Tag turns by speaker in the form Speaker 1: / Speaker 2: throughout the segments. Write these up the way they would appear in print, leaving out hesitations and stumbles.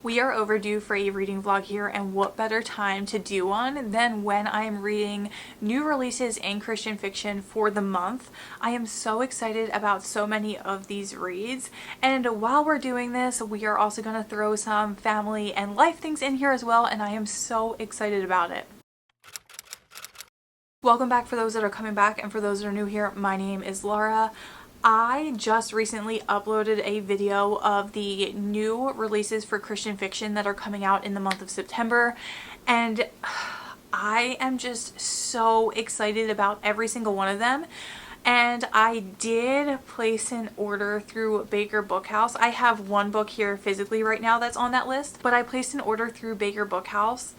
Speaker 1: We are overdue for a reading vlog here, and what better time to do one than when I am reading new releases in Christian fiction for the month. I am so excited about so many of these reads, and while we're doing this, we are also going to throw some family and life things in here as well, and I am so excited about it. Welcome back for those that are coming back, and for those that are new here, my name is Laura. I just recently uploaded a video of the new releases for Christian fiction that are coming out in the month of September, and I am just so excited about every single one of them. And I did place an order through Baker Bookhouse. I have one book here physically right now that's on that list, but I placed an order through Baker Bookhouse,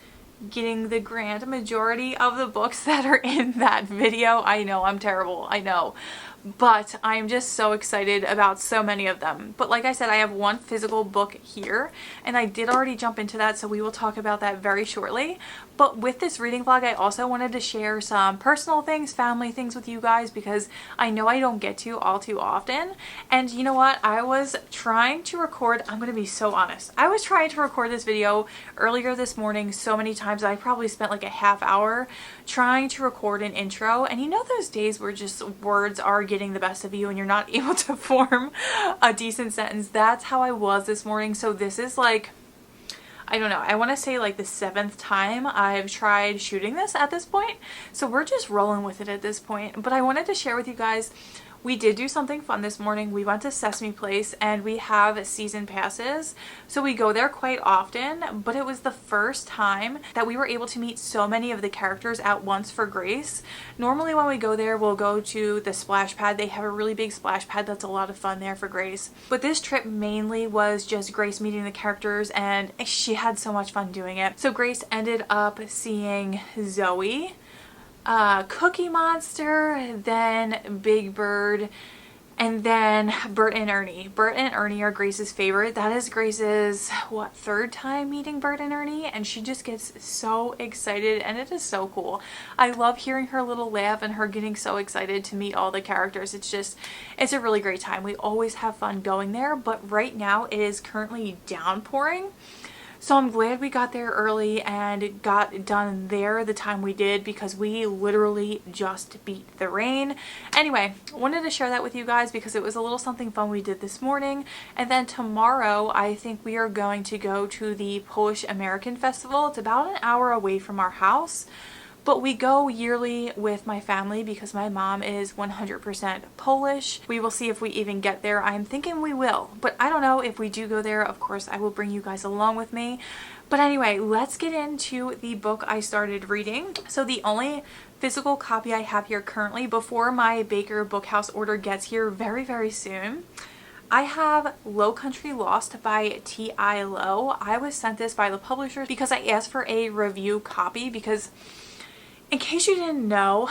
Speaker 1: getting the grand majority of the books that are in that video. I know, I'm terrible, I know. But I'm just so excited about so many of them. But like I said, I have one physical book here, and I did already jump into that, so we will talk about that very shortly. But with this reading vlog, I also wanted to share some personal things, family things with you guys, because I know I don't get to all too often. And you know what? I was trying to record, I'm going to be so honest, I was trying to record this video earlier this morning so many times. I probably spent like a half hour trying to record an intro, and you know those days where just words are getting the best of you and you're not able to form a decent sentence? That's how I was this morning. So this is like, I don't know, I want to say like the 7th time I've tried shooting this at this point. So we're just rolling with it at this point. But I wanted to share with you guys, we did do something fun this morning. We went to Sesame Place, and we have season passes, so we go there quite often, but it was the first time that we were able to meet so many of the characters at once for Grace. Normally when we go there, we'll go to the splash pad. They have a really big splash pad that's a lot of fun there for Grace. But this trip mainly was just Grace meeting the characters, and she had so much fun doing it. So Grace ended up seeing Zoe, Cookie Monster, then Big Bird, and then Bert and Ernie. Bert and Ernie are Grace's favorite. That is Grace's, what, 3rd time meeting Bert and Ernie? And she just gets so excited, and it is so cool. I love hearing her little laugh and her getting so excited to meet all the characters. It's a really great time. We always have fun going there, but right now it is currently downpouring. So I'm glad we got there early and got done there the time we did, because we literally just beat the rain. Anyway, wanted to share that with you guys because it was a little something fun we did this morning. And then tomorrow, I think we are going to go to the Polish American Festival. It's about an hour away from our house, but we go yearly with my family because my mom is 100% Polish. We will see if we even get there. I'm thinking we will, but I don't know if we do go there. Of course, I will bring you guys along with me. But anyway, let's get into the book I started reading. So the only physical copy I have here currently, before my Baker Bookhouse order gets here very, very soon, I have Low Country Lost by T.I. Lowe. I was sent this by the publisher because I asked for a review copy, because in case you didn't know,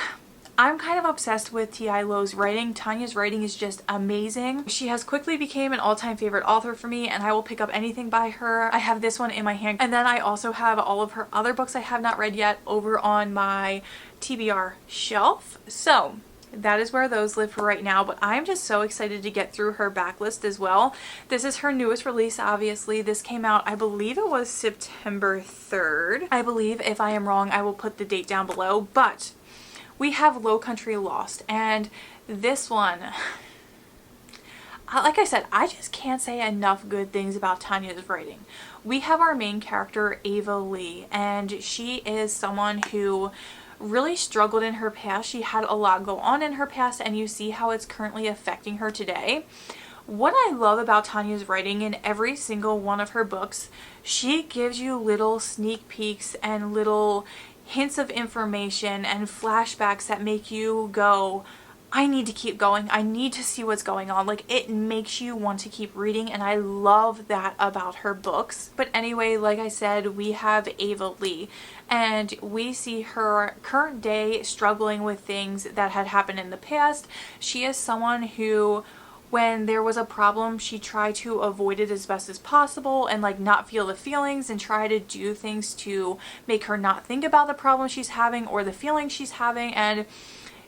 Speaker 1: I'm kind of obsessed with T.I. Lowe's writing. Tanya's writing is just amazing. She has quickly became an all-time favorite author for me, and I will pick up anything by her. I have this one in my hand, and then I also have all of her other books I have not read yet over on my TBR shelf. So that is where those live for right now, but I'm just so excited to get through her backlist as well. This is her newest release, obviously. This came out, I believe it was September 3rd. I believe. If I am wrong, I will put the date down below. But we have Low Country Lost, and this one, like I said, I just can't say enough good things about Tanya's writing. We have our main character, Ava Lee, and she is someone who really struggled in her past. She had a lot go on in her past, and you see how it's currently affecting her today. What I love about Tanya's writing, in every single one of her books, she gives you little sneak peeks and little hints of information and flashbacks that make you go, I need to keep going. I need to see what's going on. Like, it makes you want to keep reading, and I love that about her books. But anyway, like I said, we have Ava Lee, and we see her current day struggling with things that had happened in the past. She is someone who, when there was a problem, she tried to avoid it as best as possible and like not feel the feelings and try to do things to make her not think about the problem she's having or the feelings she's having. And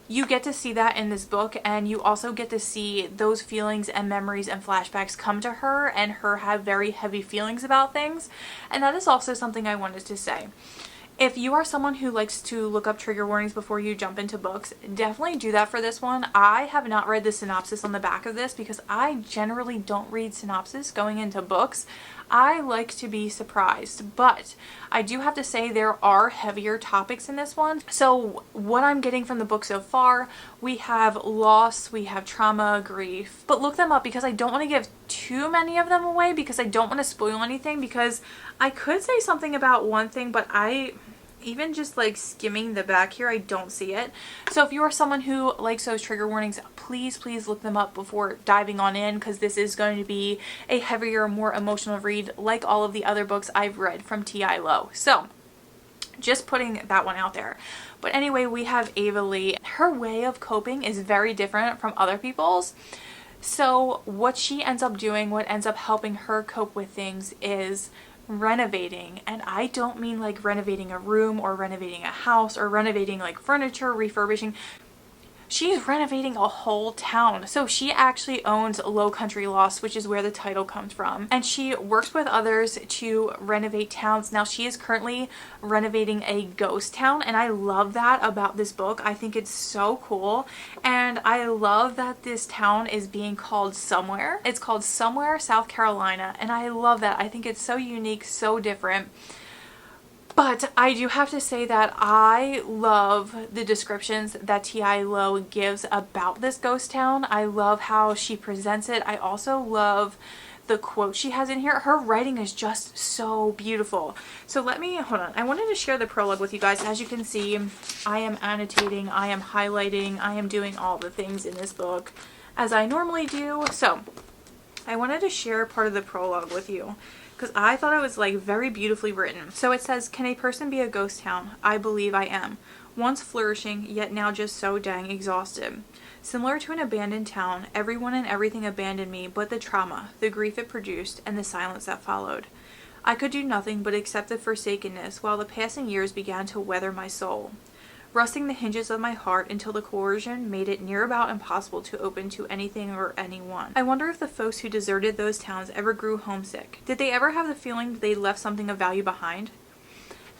Speaker 1: you get to see that in this book, and you also get to see those feelings and memories and flashbacks come to her, and her have very heavy feelings about things. And that is also something I wanted to say. If you are someone who likes to look up trigger warnings before you jump into books, definitely do that for this one. I have not read the synopsis on the back of this because I generally don't read synopsis going into books. I like to be surprised, but I do have to say there are heavier topics in this one. So what I'm getting from the book so far, we have loss, we have trauma, grief, but look them up because I don't want to give too many of them away because I don't want to spoil anything, because I could say something about one thing, but even just like skimming the back here, I don't see it. So if you are someone who likes those trigger warnings, please look them up before diving on in, because this is going to be a heavier, more emotional read like all of the other books I've read from T.I. Lowe. So just putting that one out there. But anyway, we have Ava Lee. Her way of coping is very different from other people's. So what she ends up doing, what ends up helping her cope with things, is renovating. And I don't mean like renovating a room or renovating a house or renovating like furniture, refurbishing. She's renovating a whole town. So she actually owns Low Country Lost, which is where the title comes from. And she works with others to renovate towns. Now she is currently renovating a ghost town, and I love that about this book. I think it's so cool. And I love that this town is being called Somewhere. It's called Somewhere, South Carolina. And I love that. I think it's so unique, so different. But I do have to say that I love the descriptions that T.I. Lowe gives about this ghost town. I love how she presents it. I also love the quote she has in here. Her writing is just so beautiful. So hold on. I wanted to share the prologue with you guys. As you can see, I am annotating, I am highlighting, I am doing all the things in this book as I normally do. So I wanted to share part of the prologue with you, because I thought it was like very beautifully written. So it says, "Can a person be a ghost town? I believe I am. Once flourishing, yet now just so dang exhausted. Similar to an abandoned town, everyone and everything abandoned me but the trauma, the grief it produced, and the silence that followed. I could do nothing but accept the forsakenness while the passing years began to weather my soul, rusting the hinges of my heart until the coercion made it near about impossible to open to anything or anyone. I wonder if the folks who deserted those towns ever grew homesick. Did they ever have the feeling that they left something of value behind?"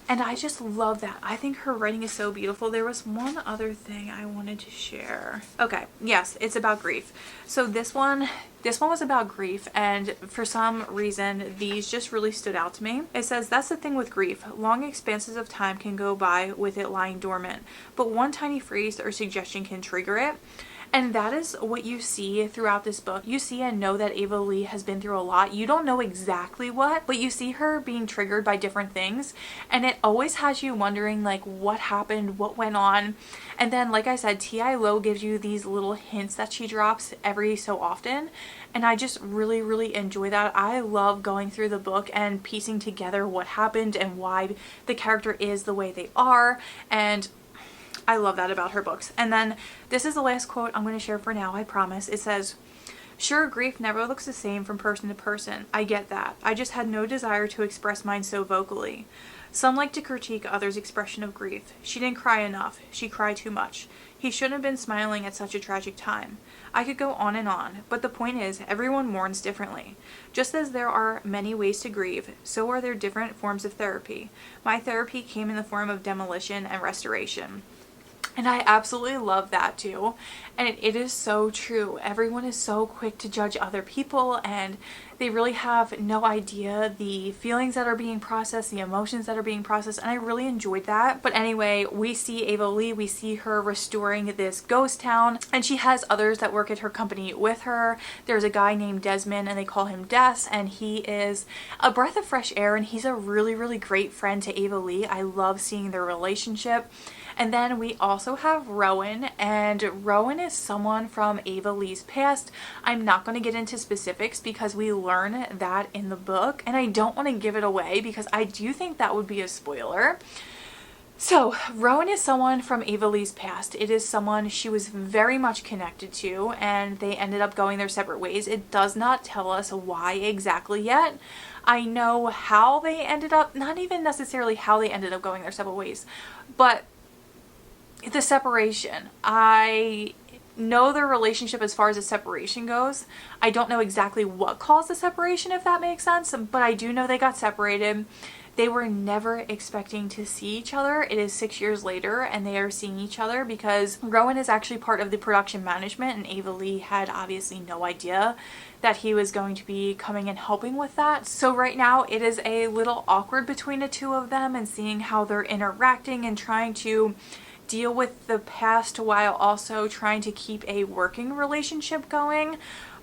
Speaker 1: And I just love that. I think her writing is so beautiful. There was one other thing I wanted to share. Okay, yes, it's about grief. So this one was about grief, and for some reason these just really stood out to me. It says, "That's the thing with grief. Long expanses of time can go by with it lying dormant, but one tiny phrase or suggestion can trigger it." And that is what you see throughout this book. You see and know that Ava Lee has been through a lot. You don't know exactly what, but you see her being triggered by different things. And it always has you wondering like what happened, what went on. And then, like I said, T.I. Lowe gives you these little hints that she drops every so often. And I just really enjoy that. I love going through the book and piecing together what happened and why the character is the way they are. And I love that about her books. And then this is the last quote I'm going to share for now, I promise. It says, "Sure, grief never looks the same from person to person. I get that. I just had no desire to express mine so vocally. Some like to critique others' expression of grief. She didn't cry enough. She cried too much. He shouldn't have been smiling at such a tragic time. I could go on, but the point is, everyone mourns differently. Just as there are many ways to grieve, so are there different forms of therapy. My therapy came in the form of demolition and restoration." And I absolutely love that too. And it is so true. Everyone is so quick to judge other people, and they really have no idea the feelings that are being processed, the emotions that are being processed, and I really enjoyed that. But anyway, we see Ava Lee, we see her restoring this ghost town, and she has others that work at her company with her. There's a guy named Desmond, and they call him Des, and he is a breath of fresh air, and he's a really great friend to Ava Lee. I love seeing their relationship. And then we also have Rowan, and Rowan is someone from Ava Lee's past. I'm not going to get into specifics because we learn that in the book, and I don't want to give it away because I do think that would be a spoiler. So Rowan is someone from Ava Lee's past. It is someone she was very much connected to, and they ended up going their separate ways. It does not tell us why exactly yet. I know how they ended up, not even necessarily how they ended up going their separate ways, but the separation. I know their relationship as far as the separation goes. I don't know exactly what caused the separation, if that makes sense, but I do know they got separated. They were never expecting to see each other. It is 6 years later and they are seeing each other because Rowan is actually part of the production management, and Ava Lee had obviously no idea that he was going to be coming and helping with that. So right now it is a little awkward between the two of them, and seeing how they're interacting and trying to deal with the past while also trying to keep a working relationship going.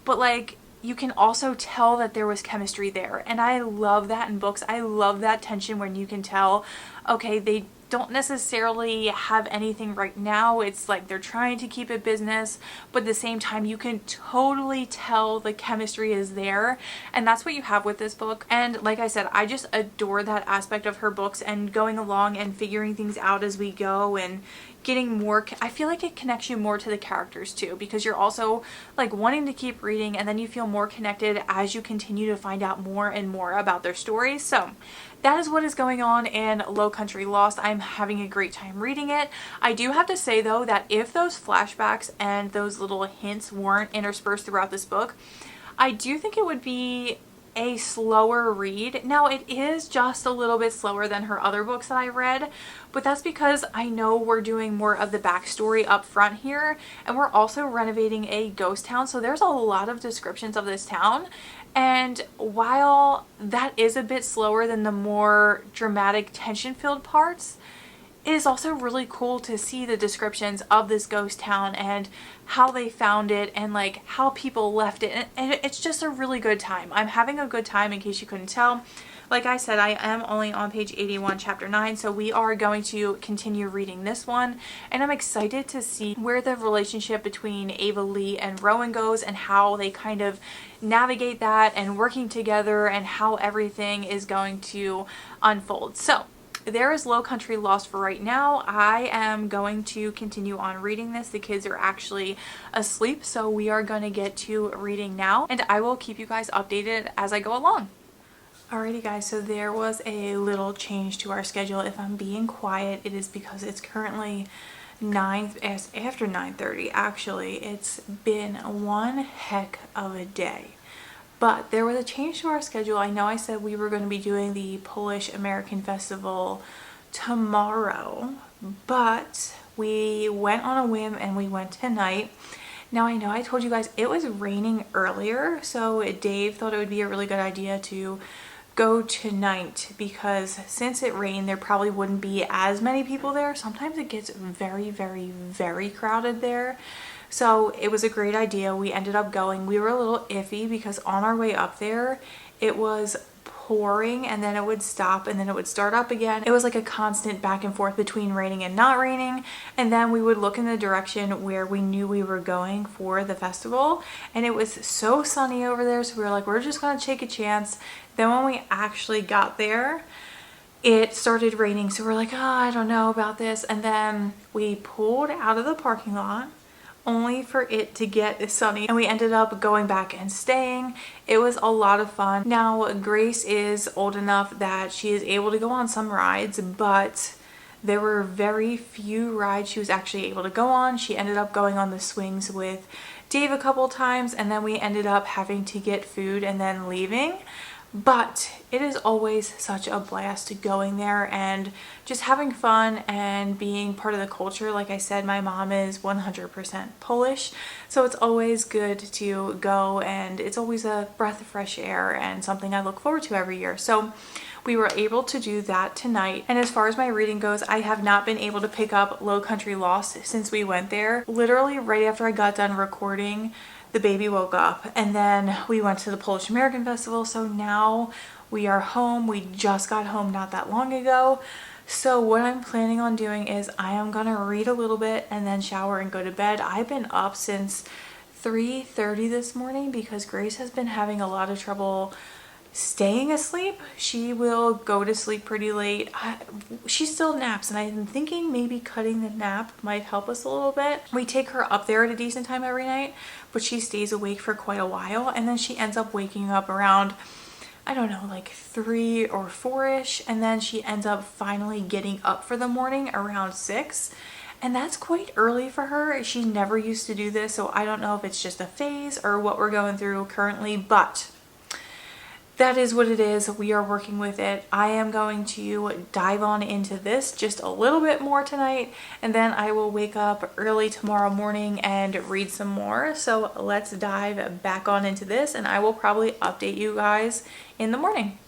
Speaker 1: But like, you can also tell that there was chemistry there, and I love that in books. I love that tension when you can tell, okay, they don't necessarily have anything right now. It's like they're trying to keep it business, but at the same time you can totally tell the chemistry is there, and that's what you have with this book. And like I said, I just adore that aspect of her books, and going along and figuring things out as we go, and getting more, I feel like it connects you more to the characters too, because you're also like wanting to keep reading, and then you feel more connected as you continue to find out more and more about their stories. So that is what is going on in Low Country Lost. I'm having a great time reading it. I do have to say though that if those flashbacks and those little hints weren't interspersed throughout this book, I do think it would be a slower read. Now it is just a little bit slower than her other books that I read, but that's because I know we're doing more of the backstory up front here, and we're also renovating a ghost town, so there's a lot of descriptions of this town. And while that is a bit slower than the more dramatic tension-filled parts, it is also really cool to see the descriptions of this ghost town and how they found it, and like how people left it, and it's just a really good time. I'm having a good time, in case you couldn't tell. Like I said, I am only on page 81, chapter 9, so we are going to continue reading this one, and I'm excited to see where the relationship between Ava Lee and Rowan goes, and how they kind of navigate that and working together, and how everything is going to unfold. So there is Low Country Lost for right now. I am going to continue on reading this. The kids are actually asleep, so we are going to get to reading now, and I will keep you guys updated as I go along. Alrighty guys, so there was a little change to our schedule. If I'm being quiet, it is because it's currently after 9:30 actually. It's been one heck of a day. But there was a change to our schedule. I know I said we were going to be doing the Polish American Festival tomorrow, but we went on a whim and we went tonight. Now I know I told you guys it was raining earlier, so Dave thought it would be a really good idea to go tonight, because since it rained there probably wouldn't be as many people there. Sometimes it gets very crowded there. So it was a great idea. We ended up going. We were a little iffy because on our way up there it was pouring, and then it would stop, and then it would start up again. It was like a constant back and forth between raining and not raining. And then we would look in the direction where we knew we were going for the festival, and it was so sunny over there, so we were like, we're just gonna take a chance. Then when we actually got there, it started raining, so we're like, oh, I don't know about this. And then we pulled out of the parking lot only for it to get sunny, and we ended up going back and staying. It was a lot of fun. Now Grace is old enough that she is able to go on some rides, but there were very few rides she was actually able to go on. She ended up going on the swings with Dave a couple times, and then we ended up having to get food and then leaving. But it is always such a blast going there and just having fun and being part of the culture. Like I said, my mom is 100% Polish, so it's always good to go, and it's always a breath of fresh air and something I look forward to every year. So we were able to do that tonight. And as far as my reading goes, I have not been able to pick up Low Country Lost since we went there. Literally right after I got done recording, the baby woke up, and then we went to the Polish American Festival. So now we are home. We just got home not that long ago. So what I'm planning on doing is I am gonna read a little bit and then shower and go to bed. I've been up since 3:30 this morning because Grace has been having a lot of trouble staying asleep. She will go to sleep pretty late. She still naps, and I'm thinking maybe cutting the nap might help us a little bit. We take her up there at a decent time every night, but she stays awake for quite a while, and then she ends up waking up around, I don't know, like 3 or 4-ish, and then she ends up finally getting up for the morning around 6. And that's quite early for her. She never used to do this, so I don't know if it's just a phase or what we're going through currently, but that is what it is. We are working with it. I am going to dive on into this just a little bit more tonight, and then I will wake up early tomorrow morning and read some more. So let's dive back on into this, and I will probably update you guys in the morning.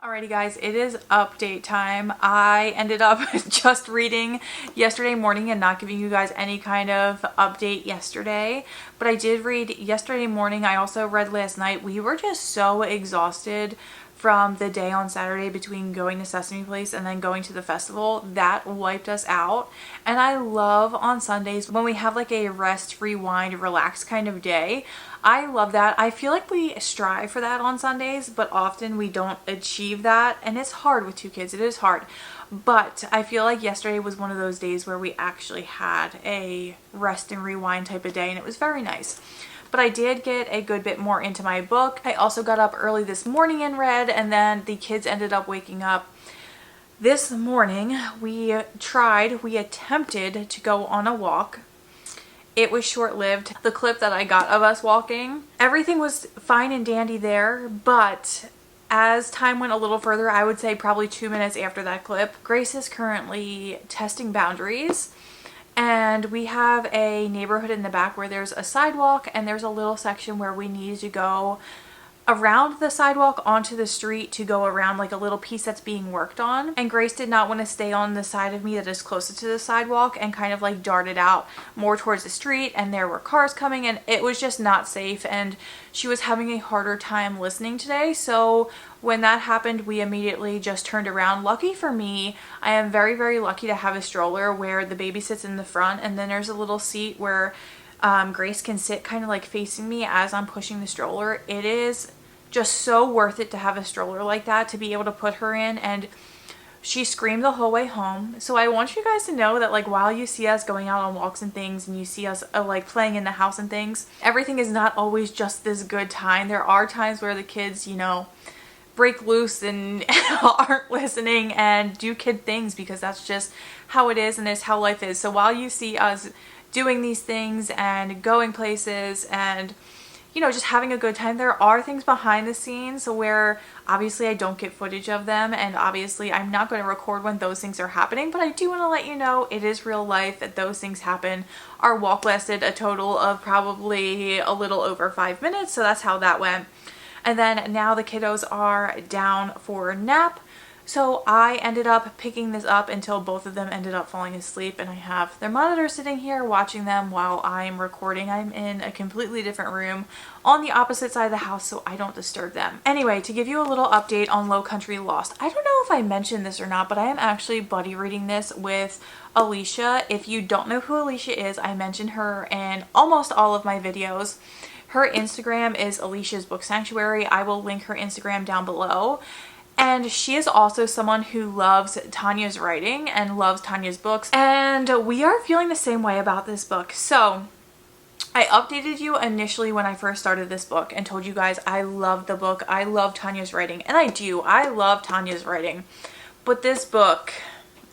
Speaker 1: Alrighty guys, it is update time. I ended up just reading yesterday morning and not giving you guys any kind of update yesterday, but I did read yesterday morning. I also read last night. We were just so exhausted from the day on Saturday between going to Sesame Place and then going to the festival. That wiped us out. And I love on Sundays when we have like a rest, rewind, relax kind of day. I love that. I feel like we strive for that on Sundays, but often we don't achieve that. And it's hard with two kids. It is hard. But I feel like yesterday was one of those days where we actually had a rest and rewind type of day, and it was very nice. But I did get a good bit more into my book. I also got up early this morning and read, and then the kids ended up waking up this morning. We attempted to go on a walk. It was short-lived. The clip that I got of us walking, everything was fine and dandy there, but as time went a little further, I would say probably 2 minutes after that clip, Grace is currently testing boundaries. And we have a neighborhood in the back where there's a sidewalk, and there's a little section where we need to go around the sidewalk onto the street to go around like a little piece that's being worked on. And Grace did not want to stay on the side of me that is closer to the sidewalk and kind of like darted out more towards the street, and there were cars coming, and it was just not safe, and she was having a harder time listening today. So when that happened, we immediately just turned around. Lucky for me, I am very, very lucky to have a stroller where the baby sits in the front, and then there's a little seat where Grace can sit kind of like facing me as I'm pushing the stroller. It is just so worth it to have a stroller like that to be able to put her in, and she screamed the whole way home. So I want you guys to know that like while you see us going out on walks and things, and you see us like playing in the house and things, everything is not always just this good time. There are times where the kids, you know, break loose and aren't listening and do kid things, because that's just how it is and it's how life is. So while you see us doing these things and going places and, you know, just having a good time, there are things behind the scenes where obviously I don't get footage of them, and obviously I'm not going to record when those things are happening, but I do want to let you know it is real life that those things happen. Our walk lasted a total of probably a little over 5 minutes, so that's how that went. And then now the kiddos are down for a nap. So I ended up picking this up until both of them ended up falling asleep, and I have their monitor sitting here watching them while I'm recording. I'm in a completely different room on the opposite side of the house so I don't disturb them. Anyway, to give you a little update on Low Country Lost. I don't know if I mentioned this or not, but I am actually buddy reading this with Alicia. If you don't know who Alicia is, I mention her in almost all of my videos. Her Instagram is Alicia's Book Sanctuary. I will link her Instagram down below. And she is also someone who loves Tanya's writing and loves Tanya's books. And we are feeling the same way about this book. So I updated you initially when I first started this book and told you guys I love the book. I love Tanya's writing, and I do. I love Tanya's writing. But this book,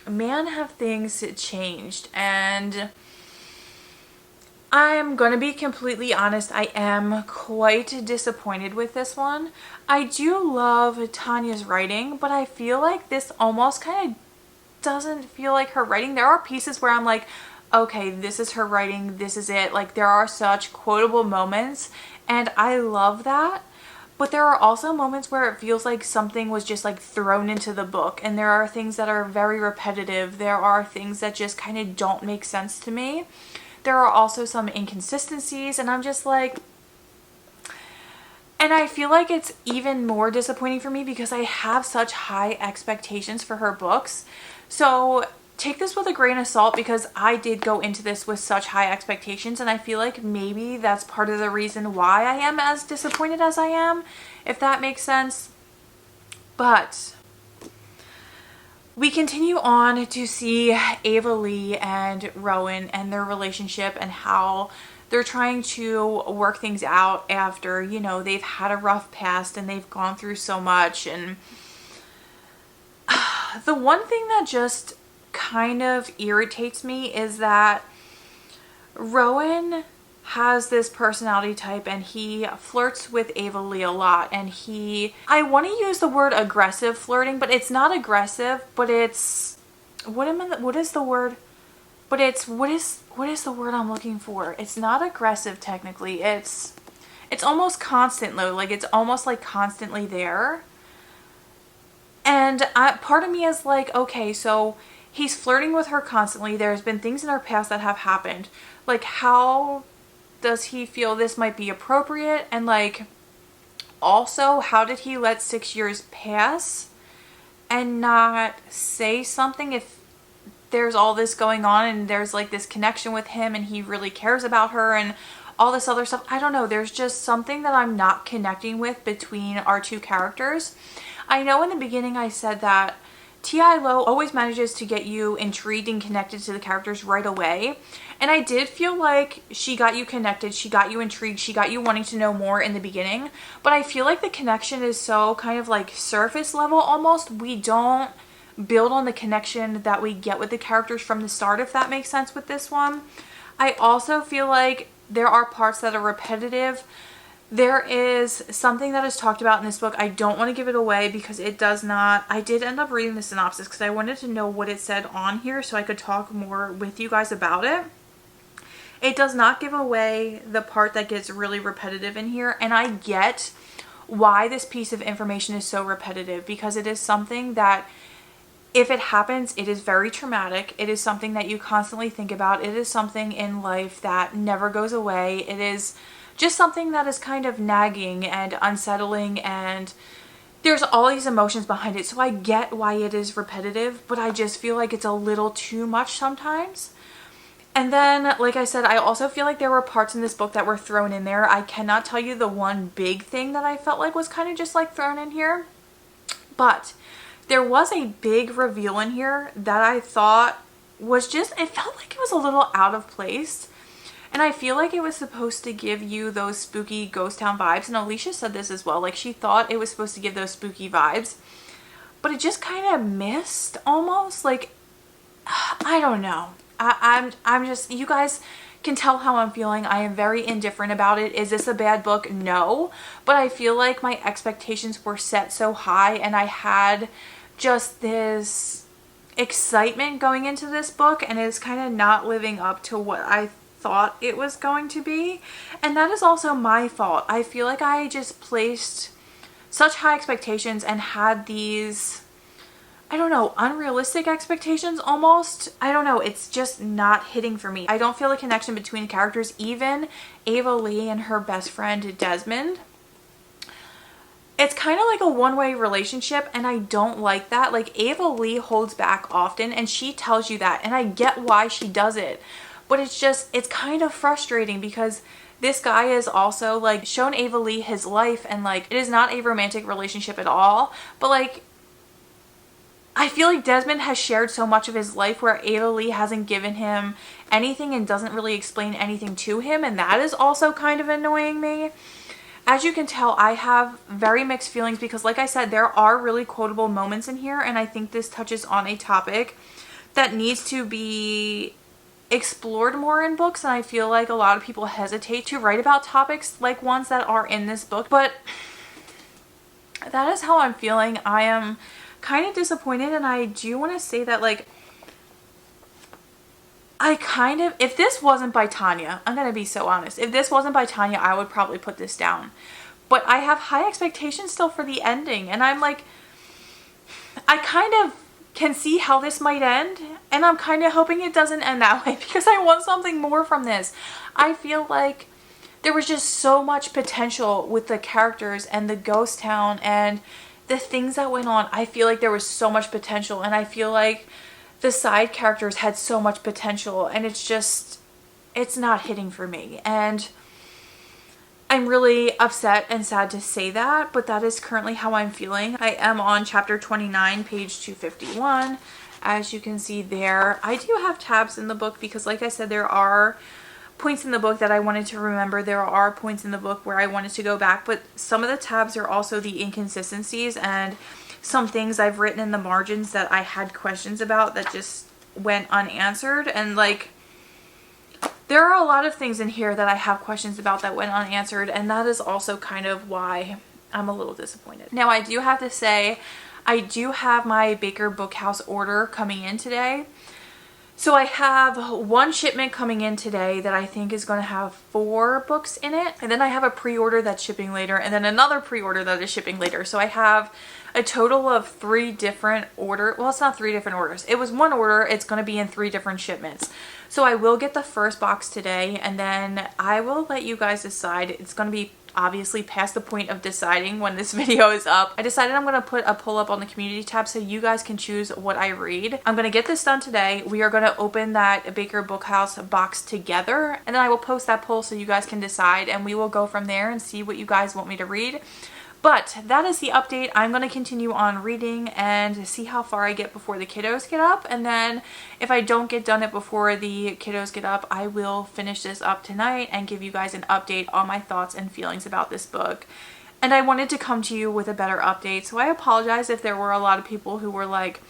Speaker 1: man, have things changed. And I'm gonna be completely honest, I am quite disappointed with this one. I do love Tanya's writing, but I feel like this almost kind of doesn't feel like her writing. There are pieces where I'm like, okay, this is her writing, this is it. Like, there are such quotable moments, and I love that. But there are also moments where it feels like something was just like thrown into the book, and there are things that are very repetitive. There are things that just kind of don't make sense to me. There are also some inconsistencies, and I'm just like, and I feel like it's even more disappointing for me because I have such high expectations for her books. So take this with a grain of salt, because I did go into this with such high expectations, and I feel like maybe that's part of the reason why I am as disappointed as I am, if that makes sense. But we continue on to see Ava Lee and Rowan and their relationship and how they're trying to work things out after, you know, they've had a rough past and they've gone through so much. And the one thing that just kind of irritates me is that Rowan has this personality type, and he flirts with Ava Lee a lot, and I want to use the word aggressive flirting, but it's not aggressive, but it's what is the word I'm looking for? It's not aggressive technically. It's almost constant though. Like, it's almost like constantly there. And part of me is like, okay, so he's flirting with her constantly. There's been things in her past that have happened. Like, how does he feel this might be appropriate? And like, also, how did he let 6 years pass and not say something if there's all this going on and there's like this connection with him and he really cares about her and all this other stuff? I don't know. There's just something that I'm not connecting with between our two characters. I know in the beginning I said that T.I. Lowe always manages to get you intrigued and connected to the characters right away. And I did feel like she got you connected, she got you intrigued, she got you wanting to know more in the beginning. But I feel like the connection is so kind of like surface level almost. We don't build on the connection that we get with the characters from the start, if that makes sense with this one. I also feel like there are parts that are repetitive. There is something that is talked about in this book. I don't want to give it away because it does not. I did end up reading the synopsis because I wanted to know what it said on here so I could talk more with you guys about it. It does not give away the part that gets really repetitive in here, and I get why this piece of information is so repetitive, because it is something that, if it happens, it is very traumatic. It is something that you constantly think about. It is something in life that never goes away. It is just something that is kind of nagging and unsettling, and there's all these emotions behind it. So I get why it is repetitive, but I just feel like it's a little too much sometimes. And then, like I said, I also feel like there were parts in this book that were thrown in there. I cannot tell you the one big thing that I felt like was kind of just like thrown in here, but there was a big reveal in here that I thought was just, it felt like it was a little out of place. And I feel like it was supposed to give you those spooky ghost town vibes. And Alicia said this as well. Like, she thought it was supposed to give those spooky vibes. But it just kind of missed almost. Like, I don't know. I'm just, you guys can tell how I'm feeling. I am very indifferent about it. Is this a bad book? No. But I feel like my expectations were set so high, and I had just this excitement going into this book, and it's kind of not living up to what I thought it was going to be. And that is also my fault. I feel like I just placed such high expectations and had these, I don't know, unrealistic expectations almost. I don't know, it's just not hitting for me. I don't feel a connection between characters, even Ava Lee and her best friend Desmond. It's kind of like a one-way relationship, and I don't like that. Like, Ava Lee holds back often, and she tells you that, and I get why she does it. But it's just, it's kind of frustrating because this guy is also like shown Ava Lee his life, and like, it is not a romantic relationship at all, but like, I feel like Desmond has shared so much of his life where Ada Lee hasn't given him anything and doesn't really explain anything to him, and that is also kind of annoying me. As you can tell, I have very mixed feelings because, like I said, there are really quotable moments in here, and I think this touches on a topic that needs to be explored more in books, and I feel like a lot of people hesitate to write about topics like ones that are in this book, but that is how I'm feeling. I am kind of disappointed, and I do want to say that, like, if this wasn't by Tanya, I'm going to be so honest, if this wasn't by Tanya, I would probably put this down. But I have high expectations still for the ending, and I'm like, I kind of can see how this might end, and I'm kind of hoping it doesn't end that way because I want something more from this. I feel like there was just so much potential with the characters and the ghost town and the things that went on. I feel like there was so much potential, and I feel like the side characters had so much potential, and it's not hitting for me. And I'm really upset and sad to say that, but that is currently how I'm feeling. I am on chapter 29, page 251. As you can see there, I do have tabs in the book because, like I said, there are points in the book that I wanted to remember. There are points in the book where I wanted to go back, but some of the tabs are also the inconsistencies and some things I've written in the margins that I had questions about that just went unanswered. And like, there are a lot of things in here that I have questions about that went unanswered, and that is also kind of why I'm a little disappointed. Now, I do have to say, I do have my Baker Bookhouse order coming in today. So I have one shipment coming in today that I think is going to have 4 books in it. And then I have a pre-order that's shipping later, and then another pre-order that is shipping later. So I have a total of 3 different orders. Well, it's not 3 different orders. It was one order. It's going to be in 3 different shipments. So I will get the first box today, and then I will let you guys decide. It's going to be obviously past the point of deciding when this video is up. I decided I'm going to put a pull up on the community tab so you guys can choose what I read. I'm going to get this done today. We are going to open that Baker Bookhouse box together, and then I will post that poll so you guys can decide, and we will go from there and see what you guys want me to read. But that is the update. I'm going to continue on reading and see how far I get before the kiddos get up. And then if I don't get done it before the kiddos get up, I will finish this up tonight and give you guys an update on my thoughts and feelings about this book. And I wanted to come to you with a better update. So I apologize if there were a lot of people who were like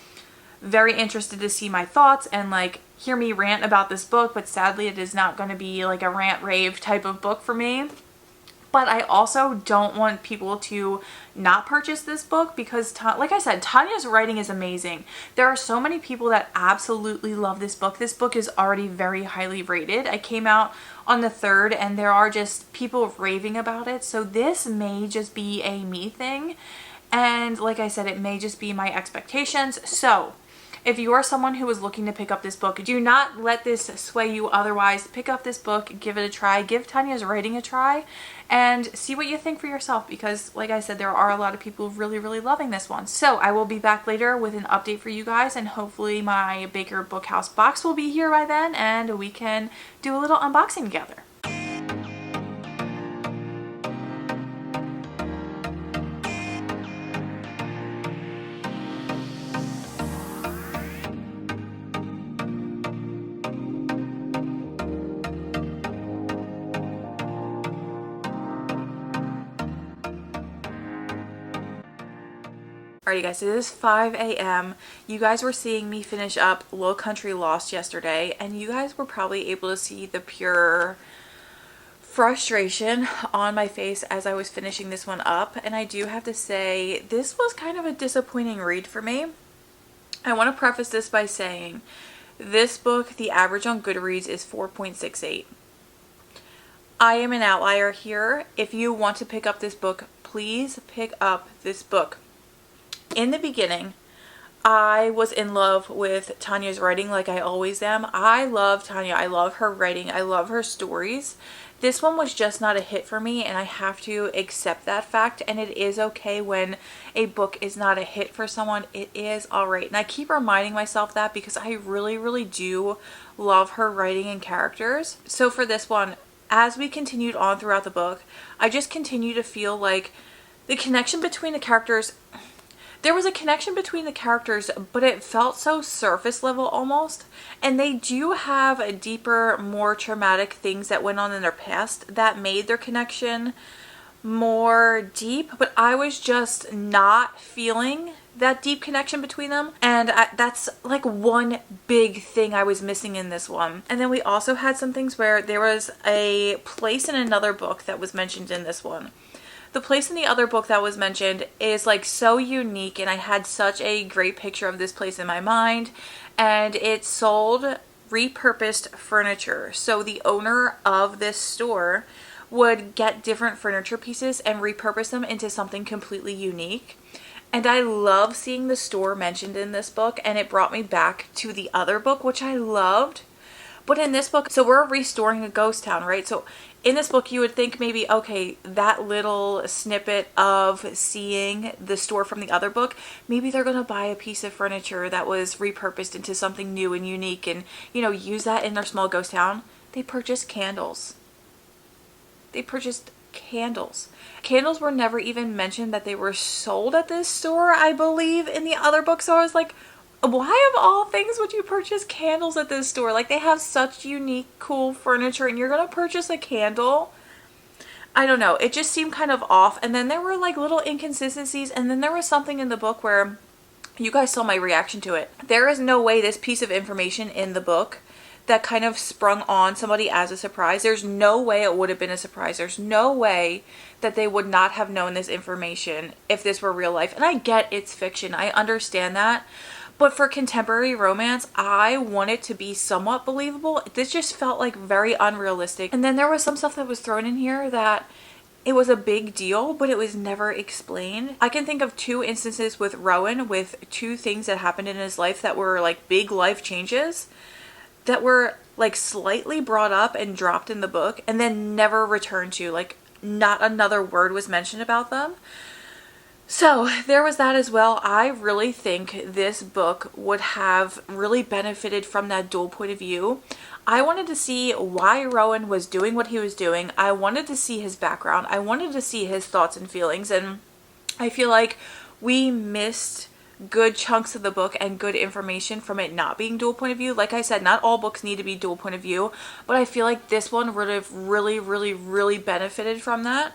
Speaker 1: very interested to see my thoughts and like hear me rant about this book. But sadly, it is not going to be like a rant rave type of book for me. But I also don't want people to not purchase this book because, like I said, Tanya's writing is amazing. There are so many people that absolutely love this book. This book is already very highly rated. I came out on the 3rd and there are just people raving about it. So this may just be a me thing. And like I said, it may just be my expectations. So if you are someone who is looking to pick up this book, do not let this sway you otherwise. Pick up this book, give it a try, give Tanya's writing a try, and see what you think for yourself because, like I said, there are a lot of people really, really loving this one. So I will be back later with an update for you guys, and hopefully my Baker Bookhouse box will be here by then, and we can do a little unboxing together. Alrighty guys, so it is 5 a.m. You guys were seeing me finish up Low Country Lost yesterday, and you guys were probably able to see the pure frustration on my face as I was finishing this one up. And I do have to say, this was kind of a disappointing read for me. I want to preface this by saying, this book, the average on Goodreads is 4.68. I am an outlier here. If you want to pick up this book, please pick up this book. In the beginning, I was in love with Tanya's writing like I always am. I love Tanya. I love her writing. I love her stories. This one was just not a hit for me, and I have to accept that fact. And it is okay when a book is not a hit for someone. It is all right. And I keep reminding myself that because I really, really do love her writing and characters. So for this one, as we continued on throughout the book, I just continue to feel like the connection between the characters, there was a connection between the characters, but it felt so surface level almost. And they do have a deeper, more traumatic things that went on in their past that made their connection more deep, but I was just not feeling that deep connection between them, and that's like one big thing I was missing in this one. And then we also had some things where there was a place in another book that was mentioned in this one. The place in the other book that was mentioned is like so unique, and I had such a great picture of this place in my mind, and it sold repurposed furniture. So the owner of this store would get different furniture pieces and repurpose them into something completely unique. And I love seeing the store mentioned in this book, and it brought me back to the other book, which I loved. But in this book, so we're restoring a ghost town, right? So in this book, you would think maybe, okay, that little snippet of seeing the store from the other book, maybe they're going to buy a piece of furniture that was repurposed into something new and unique and, you know, use that in their small ghost town. They purchased candles. They purchased candles. Candles were never even mentioned that they were sold at this store, I believe, in the other book. So I was like, why of all things would you purchase candles at this store? Like, they have such unique, cool furniture, and you're gonna purchase a candle? I don't know. It just seemed kind of off. And then there were like little inconsistencies, and then there was something in the book where you guys saw my reaction to it. There is no way this piece of information in the book that kind of sprung on somebody as a surprise. There's no way it would have been a surprise. There's no way that they would not have known this information if this were real life. And I get it's fiction. I understand that. But for contemporary romance, I want it to be somewhat believable. This just felt like very unrealistic. And then there was some stuff that was thrown in here that it was a big deal, but it was never explained. I can think of 2 instances with Rowan, with 2 things that happened in his life that were like big life changes that were like slightly brought up and dropped in the book and then never returned to. Like, not another word was mentioned about them. So there was that as well. I really think this book would have really benefited from that dual point of view. I wanted to see why Rowan was doing what he was doing. I wanted to see his background. I wanted to see his thoughts and feelings. And I feel like we missed good chunks of the book and good information from it not being dual point of view. Like I said, not all books need to be dual point of view, but I feel like this one would have really benefited from that.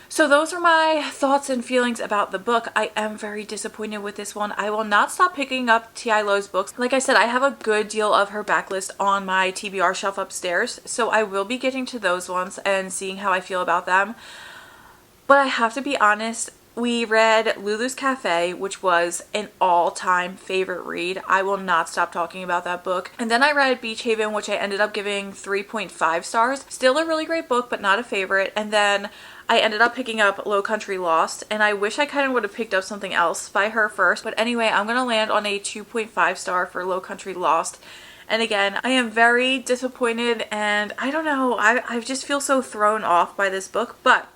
Speaker 1: So those are my thoughts and feelings about the book. I am very disappointed with this one. I will not stop picking up T.I. Lowe's books. Like I said, I have a good deal of her backlist on my TBR shelf upstairs, so I will be getting to those ones and seeing how I feel about them. But I have to be honest, we read Lulu's Cafe, which was an all-time favorite read. I will not stop talking about that book. And then I read Beach Haven, which I ended up giving 3.5 stars. Still a really great book, but not a favorite. And then I ended up picking up Low Country Lost, and I wish I kind of would have picked up something else by her first. But anyway, I'm going to land on a 2.5 star for Low Country Lost. And again, I am very disappointed, and I don't know, I just feel so thrown off by this book. But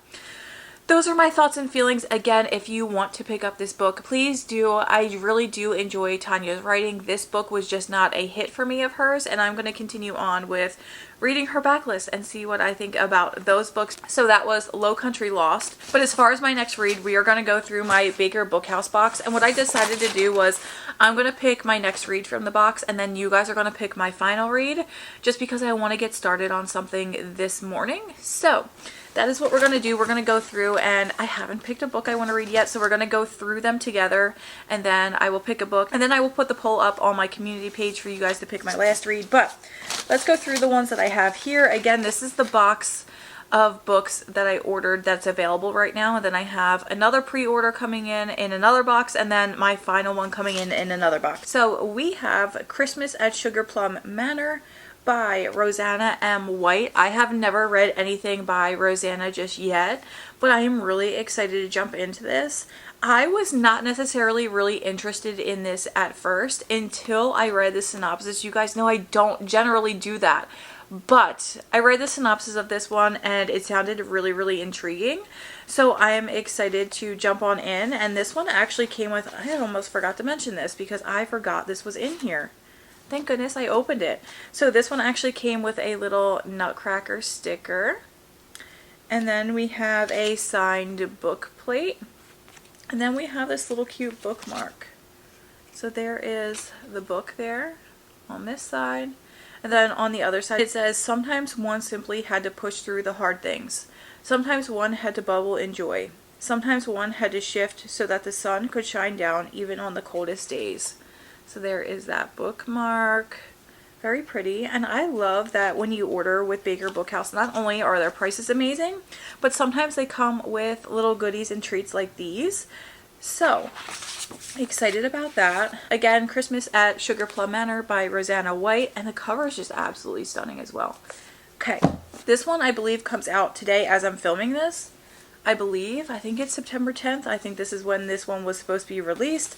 Speaker 1: those are my thoughts and feelings. Again, if you want to pick up this book, please do. I really do enjoy Tanya's writing. This book was just not a hit for me of hers, and I'm going to continue on with reading her backlist and see what I think about those books. So that was Low Country Lost. But as far as my next read, we are going to go through my Baker Bookhouse box, and what I decided to do was I'm going to pick my next read from the box, and then you guys are going to pick my final read, just because I want to get started on something this morning. So that is what we're going to do. We're going to go through, and I haven't picked a book I want to read yet, so we're going to go through them together, and then I will pick a book, and then I will put the poll up on my community page for you guys to pick my last read. But let's go through the ones that I have here. Again, this is the box of books that I ordered that's available right now, and then I have another pre-order coming in another box, and then my final one coming in another box. So we have Christmas at Sugar Plum Manor by Rosanna M. White. I have never read anything by Rosanna just yet, but I am really excited to jump into this. I was not necessarily really interested in this at first until I read the synopsis. You guys know I don't generally do that, but I read the synopsis of this one and it sounded really intriguing. So I am excited to jump on in, and this one actually came with, I almost forgot to mention this because I forgot this was in here. Thank goodness I opened it. So this one actually came with a little Nutcracker sticker. And then we have a signed book plate. And then we have this little cute bookmark. So there is the book there on this side. And then on the other side it says, sometimes one simply had to push through the hard things. Sometimes one had to bubble in joy. Sometimes one had to shift so that the sun could shine down even on the coldest days. So there is that bookmark. Very pretty. And I love that when you order with Baker Bookhouse, not only are their prices amazing, but sometimes they come with little goodies and treats like these. So excited about that. Again, Christmas at Sugar Plum Manor by Rosanna White, and the cover is just absolutely stunning as well. Okay, this one I believe comes out today as I'm filming this. I think it's September 10th. I think this is when this one was supposed to be released,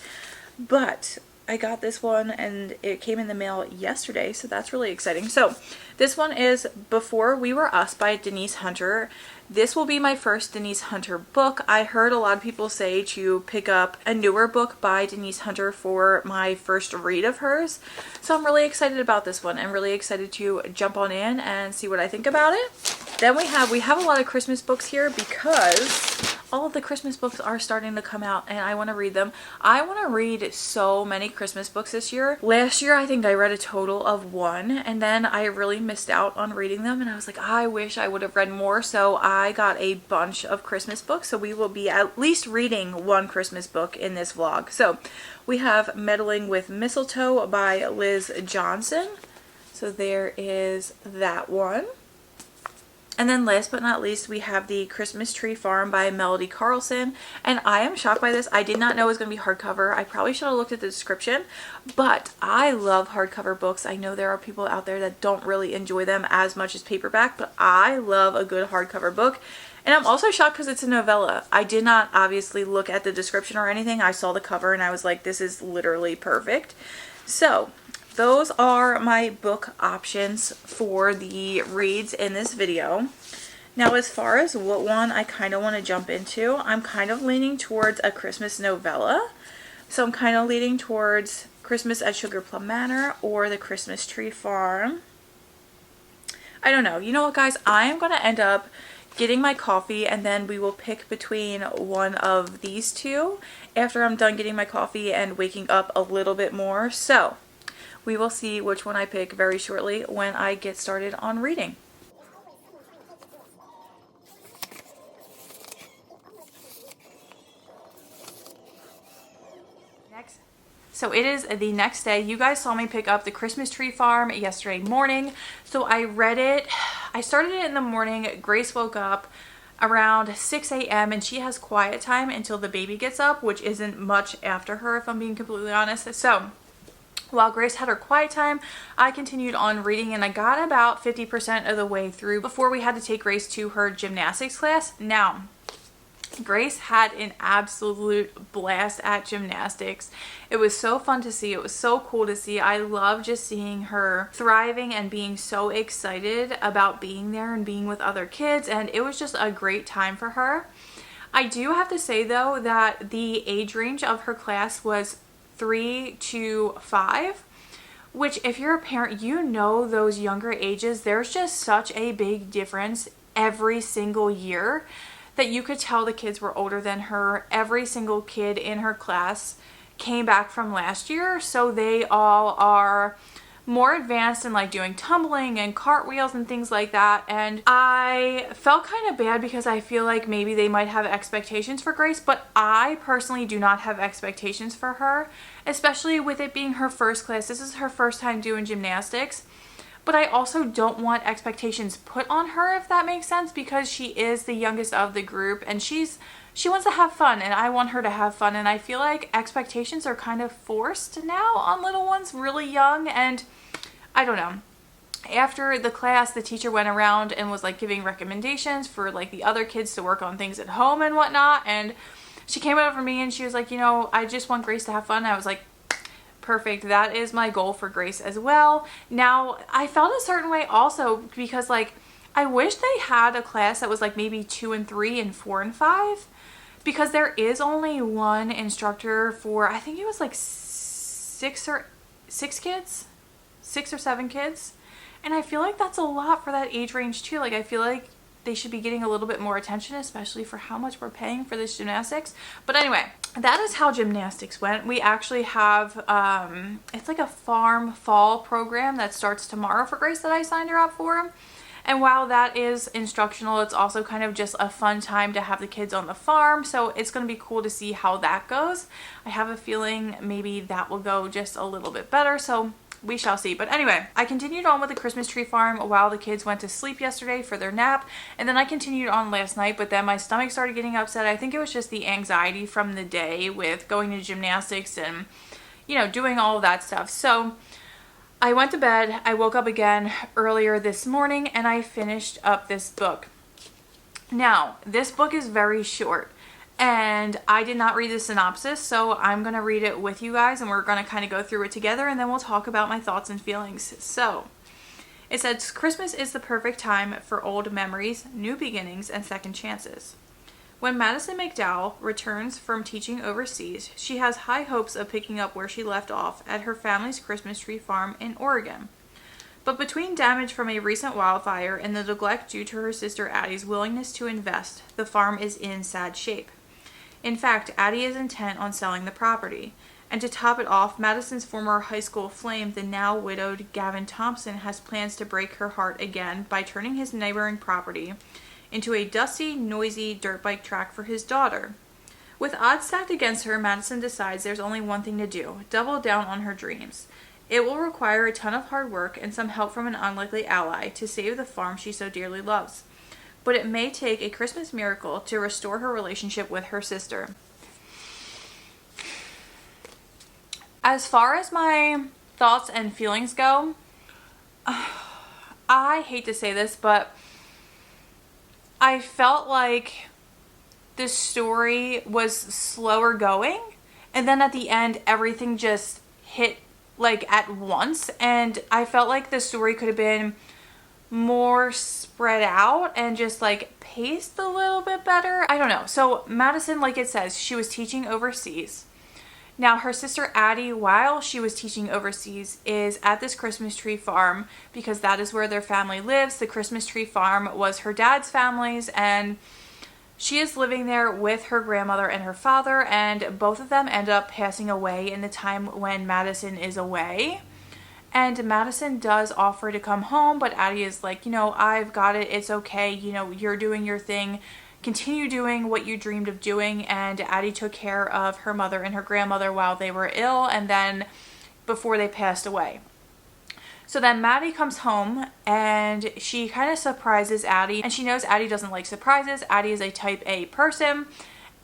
Speaker 1: but I got this one and it came in the mail yesterday, so that's really exciting. So this one is Before We Were Us by Denise Hunter. This will be my first Denise Hunter book. I heard a lot of people say to pick up a newer book by Denise Hunter for my first read of hers. So I'm really excited about this one. I'm really excited to jump on in and see what I think about it. Then we have a lot of Christmas books here because all of the Christmas books are starting to come out and I want to read them. I want to read so many Christmas books this year. Last year I think I read a total of 1, and then I really missed out on reading them, and I was like, I wish I would have read more. So I got a bunch of Christmas books, so we will be at least reading 1 Christmas book in this vlog. So we have Meddling with Mistletoe by Liz Johnson. So there is that one. And then last but not least, we have The Christmas Tree Farm by Melody Carlson. And I am shocked by this. I did not know it was going to be hardcover. I probably should have looked at the description, but I love hardcover books. I know there are people out there that don't really enjoy them as much as paperback, but I love a good hardcover book. And I'm also shocked because it's a novella. I did not obviously look at the description or anything. I saw the cover and I was like, this is literally perfect. So those are my book options for the reads in this video. Now, as far as what one I kind of want to jump into, I'm kind of leaning towards a Christmas novella. So I'm kind of leaning towards Christmas at Sugar Plum Manor or The Christmas Tree Farm. I don't know. You know what, guys? I am going to end up getting my coffee and then we will pick between one of these two after I'm done getting my coffee and waking up a little bit more. So we will see which one I pick very shortly when I get started on reading. So it is the next day. You guys saw me pick up The Christmas Tree Farm yesterday morning. So I read it. I started it in the morning. Grace woke up around 6 a.m. and she has quiet time until the baby gets up, which isn't much after her, if I'm being completely honest. So while Grace had her quiet time, I continued on reading and I got about 50% of the way through before we had to take Grace to her gymnastics class. Now, Grace had an absolute blast at gymnastics. It was so fun to see. It was so cool to see. I love just seeing her thriving and being so excited about being there and being with other kids, and it was just a great time for her. I do have to say though that the age range of her class was 3 to 5, which if you're a parent, you know those younger ages, there's just such a big difference every single year that you could tell the kids were older than her. Every single kid in her class came back from last year, so they all are more advanced in like doing tumbling and cartwheels and things like that. And I felt kind of bad because I feel like maybe they might have expectations for Grace, but I personally do not have expectations for her, especially with it being her first class. This is her first time doing gymnastics. But I also don't want expectations put on her, if that makes sense, because she is the youngest of the group and she wants to have fun and I want her to have fun. And I feel like expectations are kind of forced now on little ones really young, and I don't know. After the class, the teacher went around and was like giving recommendations for like the other kids to work on things at home and whatnot. And she came over to me and she was like, you know, I just want Grace to have fun. And I was like, perfect. That is my goal for Grace as well. Now, I felt a certain way also because like I wish they had a class that was like maybe 2 and 3 and 4 and 5, because there is only one instructor for, I think it was like 6 or 7 kids. And I feel like that's a lot for that age range too. Like I feel like they should be getting a little bit more attention, especially for how much we're paying for this gymnastics. But anyway, that is how gymnastics went. We actually have, it's like a farm fall program that starts tomorrow for Grace that I signed her up for. And while that is instructional, it's also kind of just a fun time to have the kids on the farm. So it's going to be cool to see how that goes. I have a feeling maybe that will go just a little bit better. So we shall see. But anyway, I continued on with the Christmas tree farm while the kids went to sleep yesterday for their nap. And then I continued on last night, but then my stomach started getting upset. I think it was just the anxiety from the day with going to gymnastics and, you know, doing all of that stuff. So I went to bed, I woke up again earlier this morning, and I finished up this book. Now, this book is very short, and I did not read the synopsis, so I'm going to read it with you guys, and we're going to kind of go through it together, and then we'll talk about my thoughts and feelings. So, it says, Christmas is the perfect time for old memories, new beginnings, and second chances. When Madison McDowell returns from teaching overseas, she has high hopes of picking up where she left off at her family's Christmas tree farm in Oregon. But between damage from a recent wildfire and the neglect due to her sister Addie's willingness to invest, the farm is in sad shape. In fact, Addie is intent on selling the property. And to top it off, Madison's former high school flame, the now widowed Gavin Thompson, has plans to break her heart again by turning his neighboring property into a dusty, noisy dirt bike track for his daughter. With odds stacked against her, Madison decides there's only one thing to do: double down on her dreams. It will require a ton of hard work and some help from an unlikely ally to save the farm she so dearly loves. But it may take a Christmas miracle to restore her relationship with her sister. As far as my thoughts and feelings go, I hate to say this, but I felt like the story was slower going, and then at the end everything just hit like at once, and I felt like the story could have been more spread out and just like paced a little bit better. I don't know. So Madison, like it says, she was teaching overseas. Now, her sister Addie, while she was teaching overseas, is at this Christmas tree farm because that is where their family lives. The Christmas tree farm was her dad's family's, and she is living there with her grandmother and her father, and both of them end up passing away in the time when Madison is away. And Madison does offer to come home, but Addie is like, you know, I've got it. It's okay. You know, you're doing your thing. Continue doing what you dreamed of doing. And Addie took care of her mother and her grandmother while they were ill, and then before they passed away. So then Maddie comes home and she kind of surprises Addie, and she knows Addie doesn't like surprises. Addie is a type A person,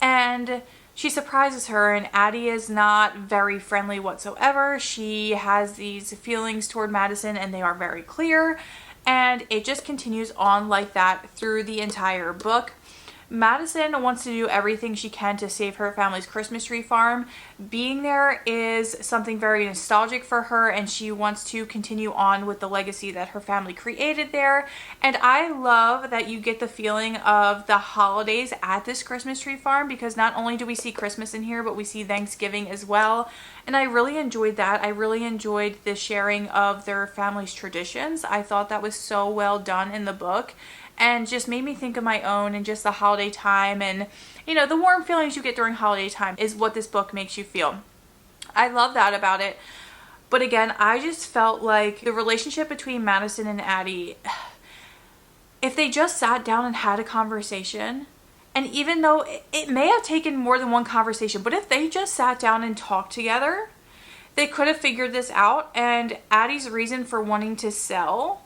Speaker 1: and she surprises her, and Addie is not very friendly whatsoever. She has these feelings toward Madison, and they are very clear, and it just continues on like that through the entire book. Madison wants to do everything she can to save her family's Christmas tree farm. Being there is something very nostalgic for her, and she wants to continue on with the legacy that her family created there. And I love that you get the feeling of the holidays at this Christmas tree farm, because not only do we see Christmas in here, but we see Thanksgiving as well. And I really enjoyed that. I really enjoyed the sharing of their family's traditions. I thought that was so well done in the book, and just made me think of my own and just the holiday time, and you know, the warm feelings you get during holiday time is what this book makes you feel. I love that about it. But again, I just felt like the relationship between Madison and Addie, if they just sat down and had a conversation, and even though it may have taken more than one conversation, but if they just sat down and talked together, they could have figured this out. And Addie's reason for wanting to sell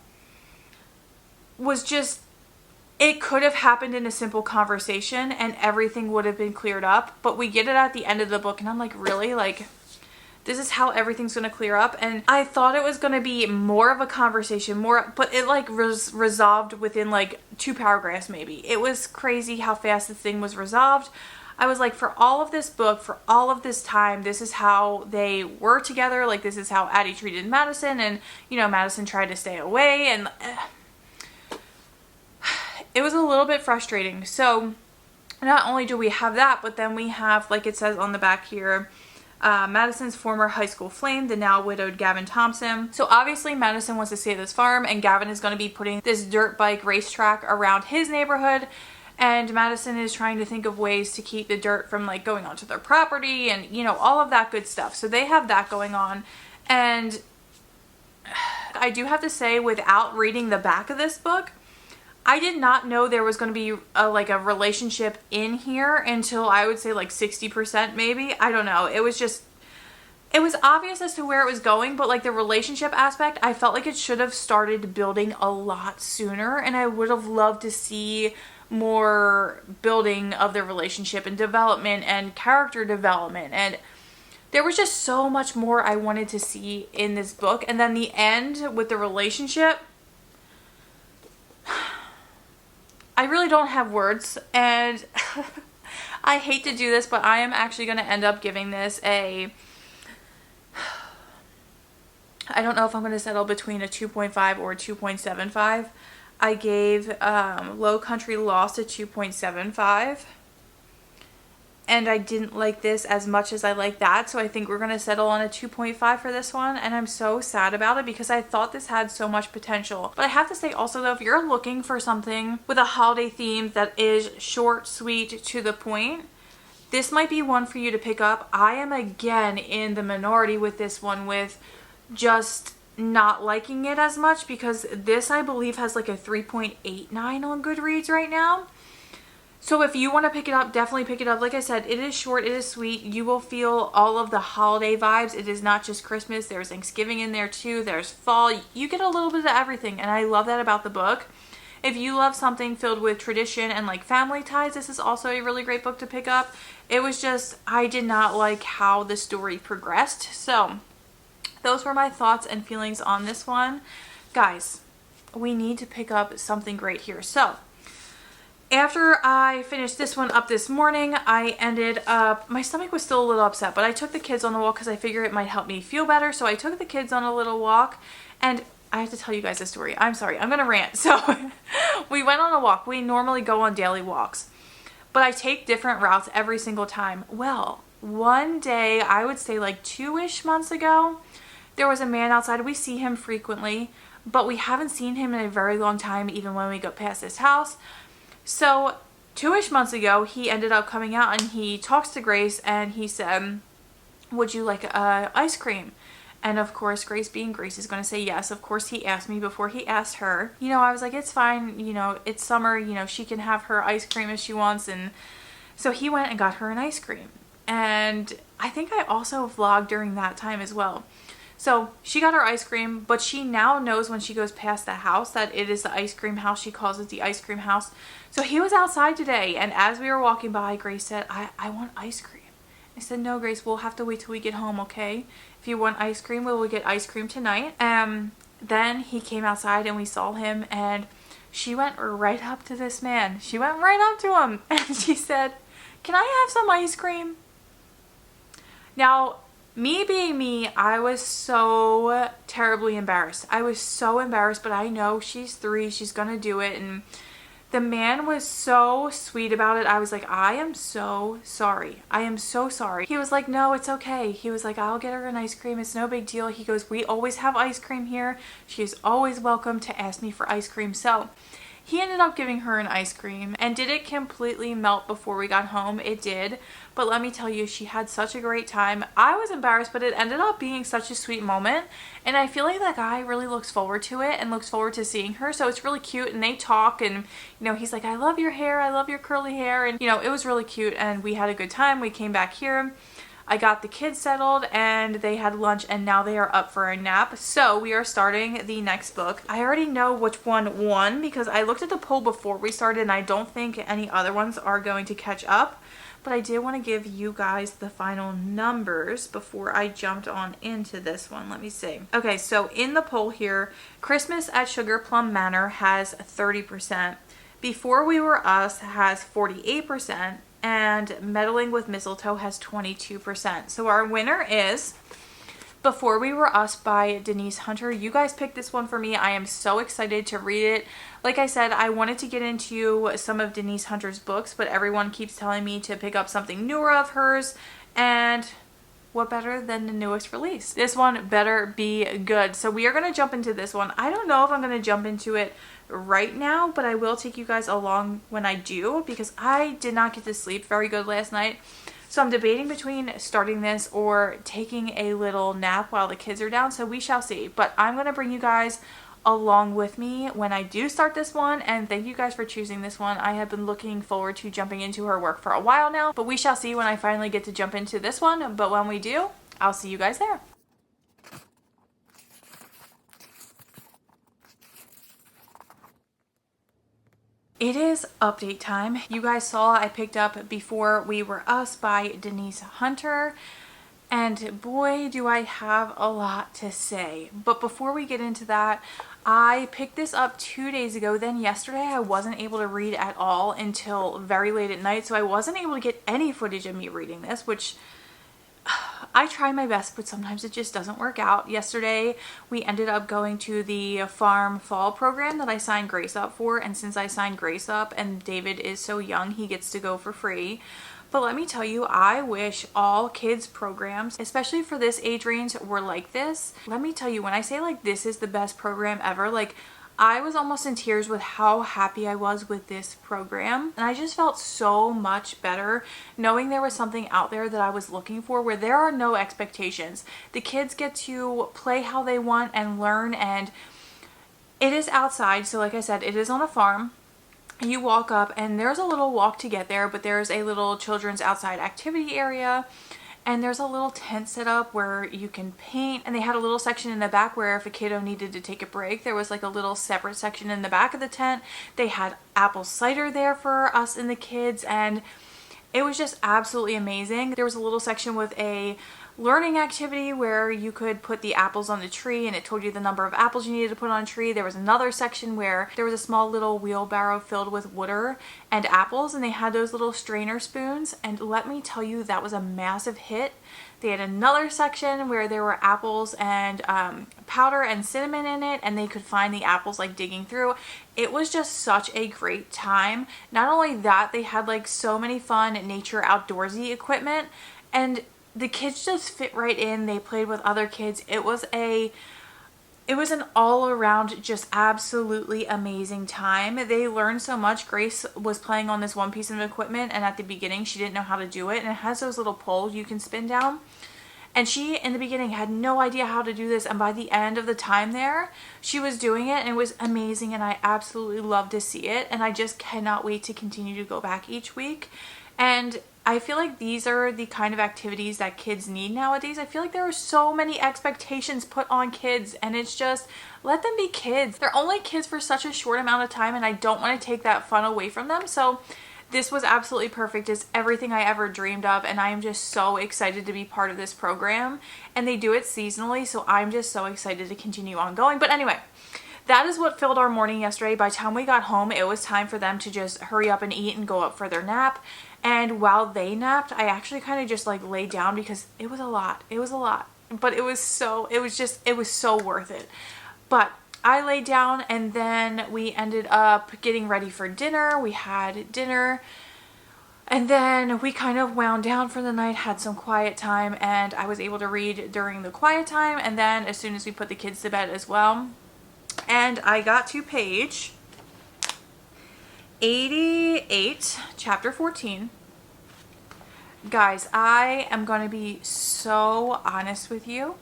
Speaker 1: was just, it could have happened in a simple conversation and everything would have been cleared up. But we get it at the end of the book, and I'm like, really? Like, this is how everything's going to clear up? And I thought it was going to be more of a conversation, but it like resolved within like 2 paragraphs maybe. It was crazy how fast this thing was resolved. I was like, for all of this book, for all of this time, this is how they were together. Like, this is how Addie treated Madison, and you know, Madison tried to stay away, and it was a little bit frustrating. So not only do we have that, but then we have, like it says on the back here, Madison's former high school flame, the now widowed Gavin Thompson. So obviously Madison wants to save this farm, and Gavin is going to be putting this dirt bike racetrack around his neighborhood. And Madison is trying to think of ways to keep the dirt from like going onto their property and, you know, all of that good stuff. So they have that going on. And I do have to say, without reading the back of this book, I did not know there was going to be a relationship in here until I would say like 60% maybe. I don't know. It was obvious as to where it was going, but like the relationship aspect, I felt like it should have started building a lot sooner, and I would have loved to see more building of the relationship and development and character development. And there was just so much more I wanted to see in this book. And then the end with the relationship, I really don't have words, and I hate to do this, but I am actually going to end up giving this a, I don't know if I'm going to settle between a 2.5 or a 2.75. I gave Low Country Lost a 2.75, and I didn't like this as much as I like that, so I think we're going to settle on a 2.5 for this one, and I'm so sad about it because I thought this had so much potential. But I have to say also though, if you're looking for something with a holiday theme that is short, sweet, to the point, this might be one for you to pick up. I am again in the minority with this one, with just not liking it as much, because this I believe has like a 3.89 on Goodreads right now. So if you want to pick it up, definitely pick it up. Like I said, it is short, it is sweet. You will feel all of the holiday vibes. It is not just Christmas. There's Thanksgiving in there too. There's fall. You get a little bit of everything, and I love that about the book. If you love something filled with tradition and like family ties, this is also a really great book to pick up. It was just, I did not like how the story progressed. So those were my thoughts and feelings on this one. Guys, we need to pick up something great here. So after I finished this one up this morning, I ended up, my stomach was still a little upset, but I took the kids on the walk because I figured it might help me feel better. So I took the kids on a little walk, and I have to tell you guys a story. I'm sorry, I'm gonna rant. So we went on a walk. We normally go on daily walks, but I take different routes every single time. Well, one day, I would say like 2-ish months ago, there was a man outside. We see him frequently, but we haven't seen him in a very long time, even when we go past his house. So 2-ish months ago, he ended up coming out, and he talks to Grace, and he said, would you like ice cream? And of course, Grace being Grace is going to say yes. Of course, he asked me before he asked her. You know, I was like, it's fine. You know, it's summer. You know, she can have her ice cream if she wants. And so he went and got her an ice cream. And I think I also vlogged during that time as well. So she got her ice cream, but she now knows when she goes past the house that it is the ice cream house. She calls it the ice cream house. So he was outside today, and as we were walking by, Grace said, I want ice cream. I said, no, Grace, we'll have to wait till we get home, okay? If you want ice cream, we will get ice cream tonight. Then he came outside, and we saw him, and she went right up to this man. She went right up to him, and she said, can I have some ice cream? Now, me being me, I was so terribly embarrassed. I was so embarrassed, but I know she's 3. She's gonna do it. And the man was so sweet about it. I was like, I am so sorry. I am so sorry. He was like, no, it's okay. He was like, I'll get her an ice cream. It's no big deal. He goes, we always have ice cream here. She is always welcome to ask me for ice cream. So he ended up giving her an ice cream. And did it completely melt before we got home? It did. But let me tell you, she had such a great time. I was embarrassed, but it ended up being such a sweet moment. And I feel like that guy really looks forward to it and looks forward to seeing her. So it's really cute. And they talk, and, you know, he's like, I love your hair. I love your curly hair. And, you know, it was really cute. And we had a good time. We came back here. I got the kids settled, and they had lunch, and now they are up for a nap. So we are starting the next book. I already know which one won because I looked at the poll before we started, and I don't think any other ones are going to catch up. But I did want to give you guys the final numbers before I jumped on into this one. Let me see. Okay, so in the poll here, Christmas at Sugar Plum Manor has 30%. Before We Were Us has 48%. And Meddling with Mistletoe has 22%. So our winner is Before We Were Us by Denise Hunter. You guys picked this one for me. I am so excited to read it. Like I said, I wanted to get into some of Denise Hunter's books, but everyone keeps telling me to pick up something newer of hers, and what better than the newest release? This one better be good. So we are going to jump into this one. I don't know if I'm going to jump into it right now, but I will take you guys along when I do, because I did not get to sleep very good last night. So I'm debating between starting this or taking a little nap while the kids are down. So we shall see. But I'm going to bring you guys along with me when I do start this one, and thank you guys for choosing this one. I have been looking forward to jumping into her work for a while now, but we shall see when I finally get to jump into this one. But when we do, I'll see you guys there. It is update time. You guys saw I picked up Before We Were Us by Denise Hunter. And boy, do I have a lot to say. But before we get into that, I picked this up 2 days ago. Then yesterday I wasn't able to read at all until very late at night. So I wasn't able to get any footage of me reading this, which I try my best, but sometimes it just doesn't work out. Yesterday, we ended up going to the Farm Fall program that I signed Grace up for. And since I signed Grace up and David is so young, he gets to go for free. But let me tell you, I wish all kids programs, especially for this age range, were like this. Let me tell you, when I say like this is the best program ever, like I was almost in tears with how happy I was with this program. And I just felt so much better knowing there was something out there that I was looking for where there are no expectations. The kids get to play how they want and learn, and it is outside. So like I said, it is on a farm. You walk up and there's a little walk to get there, but there's a little children's outside activity area, and there's a little tent set up where you can paint, and they had a little section in the back where if a kiddo needed to take a break, there was like a little separate section in the back of the tent. They had apple cider there for us and the kids, and it was just absolutely amazing. There was a little section with a learning activity where you could put the apples on the tree, and it told you the number of apples you needed to put on a tree. There was another section where there was a small little wheelbarrow filled with water and apples, and they had those little strainer spoons, and let me tell you, that was a massive hit. They had another section where there were apples and powder and cinnamon in it, and they could find the apples like digging through. It was just such a great time. Not only that, they had like so many fun nature outdoorsy equipment, and the kids just fit right in. They played with other kids. It was an all around just absolutely amazing time. They learned so much. Grace was playing on this one piece of equipment, and at the beginning she didn't know how to do it, and it has those little poles you can spin down. And she, in the beginning, had no idea how to do this, and by the end of the time there, she was doing it, and it was amazing, and I absolutely love to see it, and I just cannot wait to continue to go back each week. And I feel like these are the kind of activities that kids need nowadays. I feel like there are so many expectations put on kids, and it's just, let them be kids. They're only kids for such a short amount of time, and I don't want to take that fun away from them. So this was absolutely perfect. It's everything I ever dreamed of, and I am just so excited to be part of this program. And they do it seasonally, so I'm just so excited to continue on going. But anyway, that is what filled our morning yesterday. By the time we got home, it was time for them to just hurry up and eat and go up for their nap. And while they napped, I actually kind of just like laid down because it was a lot. It was a lot, but it was so worth it. But I laid down, and then we ended up getting ready for dinner. We had dinner, and then we kind of wound down for the night, had some quiet time, and I was able to read during the quiet time. And then as soon as we put the kids to bed as well, and I got to page 88, chapter 14. Guys, I am going to be so honest with you.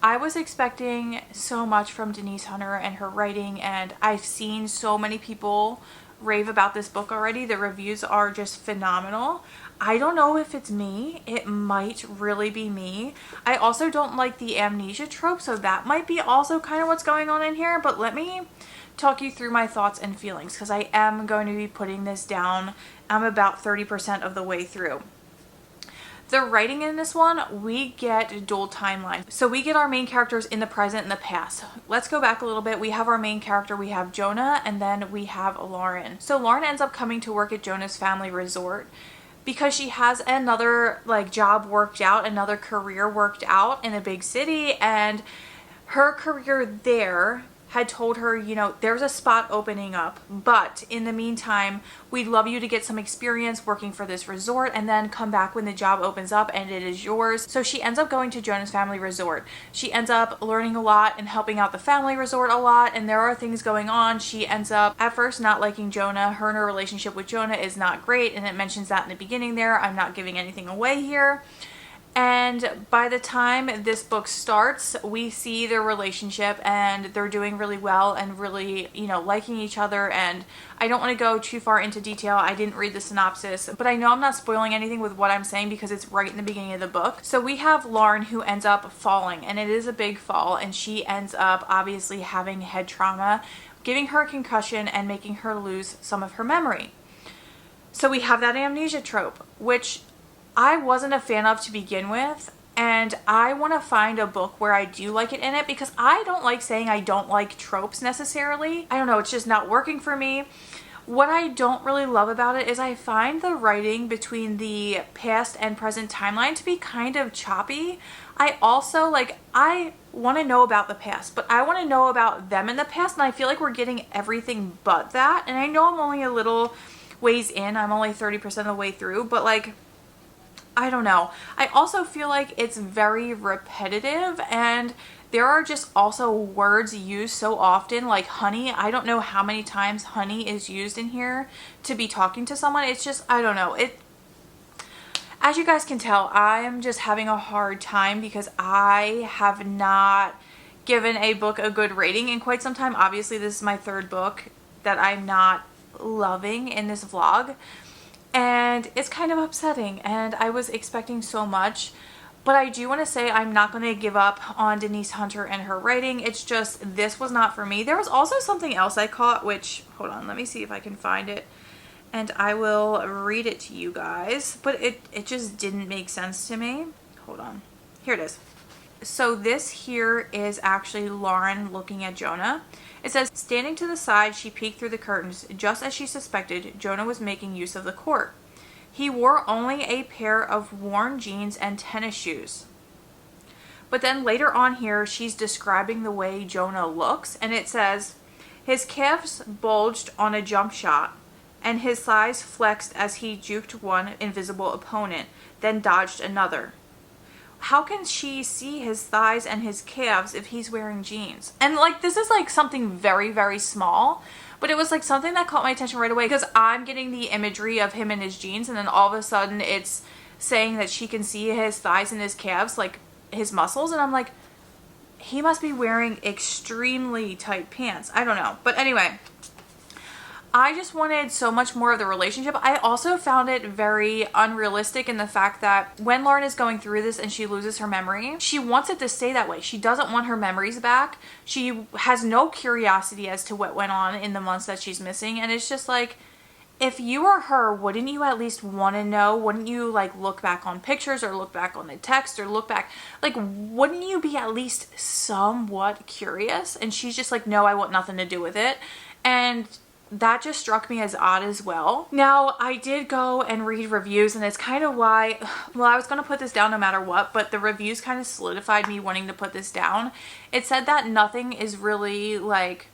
Speaker 1: I was expecting so much from Denise Hunter and her writing, and I've seen so many people rave about this book already. The reviews are just phenomenal. I don't know if it's me. It might really be me. I also don't like the amnesia trope, so that might be also kind of what's going on in here. But let me talk you through my thoughts and feelings, because I am going to be putting this down. I'm about 30% of the way through. The writing in this one, we get dual timelines. So we get our main characters in the present and the past. Let's go back a little bit. We have our main character, we have Jonah, and then we have Lauren. So Lauren ends up coming to work at Jonah's family resort because she has another job worked out, another career worked out in a big city, and her career there had told her, you know, there's a spot opening up, but in the meantime, we'd love you to get some experience working for this resort and then come back when the job opens up and it is yours. So she ends up going to Jonah's family resort. She ends up learning a lot and helping out the family resort a lot, and there are things going on. She ends up at first not liking Jonah. Her and her relationship with Jonah is not great, and it mentions that in the beginning there. I'm not giving anything away here. And by the time this book starts, we see their relationship and they're doing really well and really, you know, liking each other. And I don't want to go too far into detail. I didn't read the synopsis, but I know I'm not spoiling anything with what I'm saying because it's right in the beginning of the book. So we have Lauren who ends up falling, and it is a big fall, and she ends up obviously having head trauma, giving her a concussion and making her lose some of her memory. So we have that amnesia trope, which I wasn't a fan of to begin with, and I want to find a book where I do like it in it, because I don't like saying I don't like tropes necessarily. I don't know, it's just not working for me. What I don't really love about it is I find the writing between the past and present timeline to be kind of choppy. I also, like, I want to know about the past, but I want to know about them in the past, and I feel like we're getting everything but that. And I know I'm only a little ways in, I'm only 30% of the way through, but like, I don't know. I also feel like it's very repetitive, and there are just also words used so often, like honey. I don't know how many times honey is used in here to be talking to someone. It's just, I don't know. As you guys can tell, I'm just having a hard time because I have not given a book a good rating in quite some time. Obviously, this is my third book that I'm not loving in this vlog. And it's kind of upsetting, and I was expecting so much, but I do want to say I'm not going to give up on Denise Hunter and her writing. It's just, this was not for me. There was also something else I caught, which, hold on, let me see if I can find it, and I will read it to you guys, but it just didn't make sense to me. Hold on. Here it is. So this here is actually Lauren looking at Jonah. It says, standing to the side, she peeked through the curtains. Just as she suspected, Jonah was making use of the court. He wore only a pair of worn jeans and tennis shoes. But then later on here, she's describing the way Jonah looks, and it says, his calves bulged on a jump shot, and his thighs flexed as he juked one invisible opponent, then dodged another. How can she see his thighs and his calves if he's wearing jeans? And like, this is like something very, very small, but it was like something that caught my attention right away, because I'm getting the imagery of him in his jeans, and then all of a sudden it's saying that she can see his thighs and his calves, like his muscles, and I'm like, he must be wearing extremely tight pants. I don't know. But anyway, I just wanted so much more of the relationship. I also found it very unrealistic in the fact that when Lauren is going through this and she loses her memory, she wants it to stay that way. She doesn't want her memories back. She has no curiosity as to what went on in the months that she's missing. And it's just like, if you were her, wouldn't you at least want to know? Wouldn't you like look back on pictures or look back on the text or look back? Like, wouldn't you be at least somewhat curious? And she's just like, no, I want nothing to do with it. And that just struck me as odd as well. Now, I did go and read reviews, and it's kind of why, well, I was going to put this down no matter what, but the reviews kind of solidified me wanting to put this down. It said that nothing is really like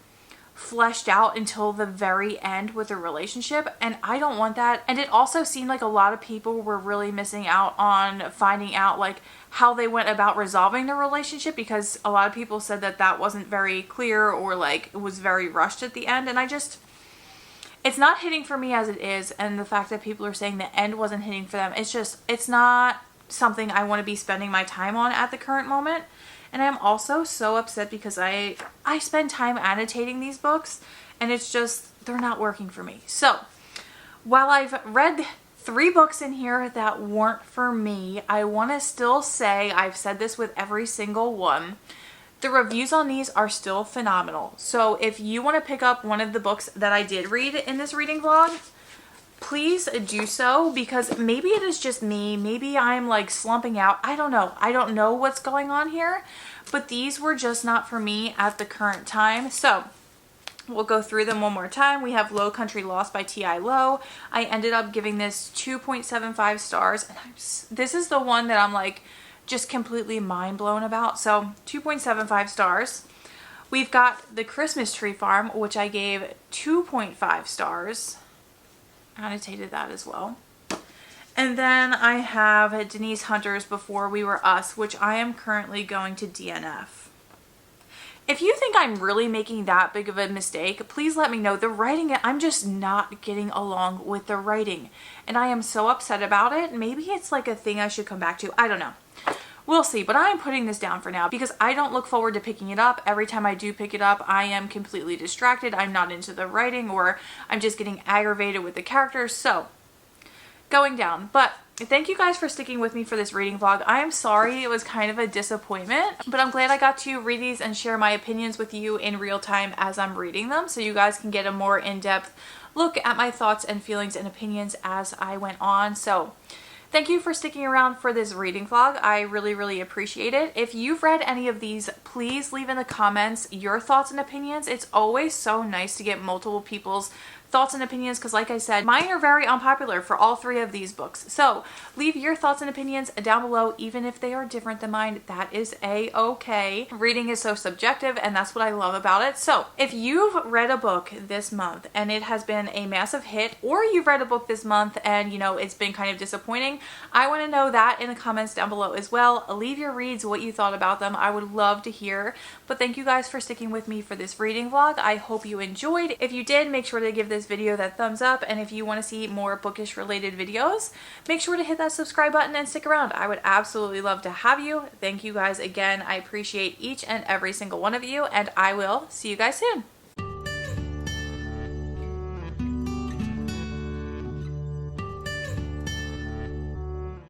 Speaker 1: fleshed out until the very end with the relationship, and I don't want that. And it also seemed like a lot of people were really missing out on finding out like how they went about resolving the relationship, because a lot of people said that that wasn't very clear, or like it was very rushed at the end, and it's not hitting for me as it is. And the fact that people are saying the end wasn't hitting for them, it's not something I want to be spending my time on at the current moment. And I'm also so upset because I spend time annotating these books, and it's just, they're not working for me. So while I've read 3 books in here that weren't for me, I want to still say, I've said this with every single one, the reviews on these are still phenomenal. So if you want to pick up one of the books that I did read in this reading vlog, please do so, because maybe it is just me. Maybe I'm like slumping out. I don't know. I don't know what's going on here, but these were just not for me at the current time. So we'll go through them one more time. We have Low Country Lost by T.I. Lowe. I ended up giving this 2.75 stars. And this is the one that I'm like just completely mind blown about. So 2.75 stars. We've got The Christmas Tree Farm, which I gave 2.5 stars. Annotated that as well. And then I have Denise Hunter's Before We Were Us, which I am currently going to DNF. If you think I'm really making that big of a mistake, please let me know. The writing, I'm just not getting along with the writing. And I am so upset about it. Maybe it's like a thing I should come back to. I don't know. We'll see. But I'm putting this down for now because I don't look forward to picking it up. Every time I do pick it up, I am completely distracted. I'm not into the writing, or I'm just getting aggravated with the characters. So, going down. But thank you guys for sticking with me for this reading vlog. I am sorry it was kind of a disappointment, but I'm glad I got to read these and share my opinions with you in real time as I'm reading them, so you guys can get a more in-depth look at my thoughts and feelings and opinions as I went on. So thank you for sticking around for this reading vlog. I really, really appreciate it. If you've read any of these, please leave in the comments your thoughts and opinions. It's always so nice to get multiple people's thoughts and opinions because, like I said, mine are very unpopular for all three of these books. So leave your thoughts and opinions down below, even if they are different than mine. That is a-okay. Reading is so subjective, and that's what I love about it. So if you've read a book this month and it has been a massive hit, or you've read a book this month and, you know, it's been kind of disappointing, I want to know that in the comments down below as well. Leave your reads, what you thought about them. I would love to hear. But thank you guys for sticking with me for this reading vlog. I hope you enjoyed. If you did, make sure to give this video that thumbs up, and if you want to see more bookish related videos, make sure to hit that subscribe button and stick around. I would absolutely love to have you. Thank you guys again. I appreciate each and every single one of you, and I will see you guys soon.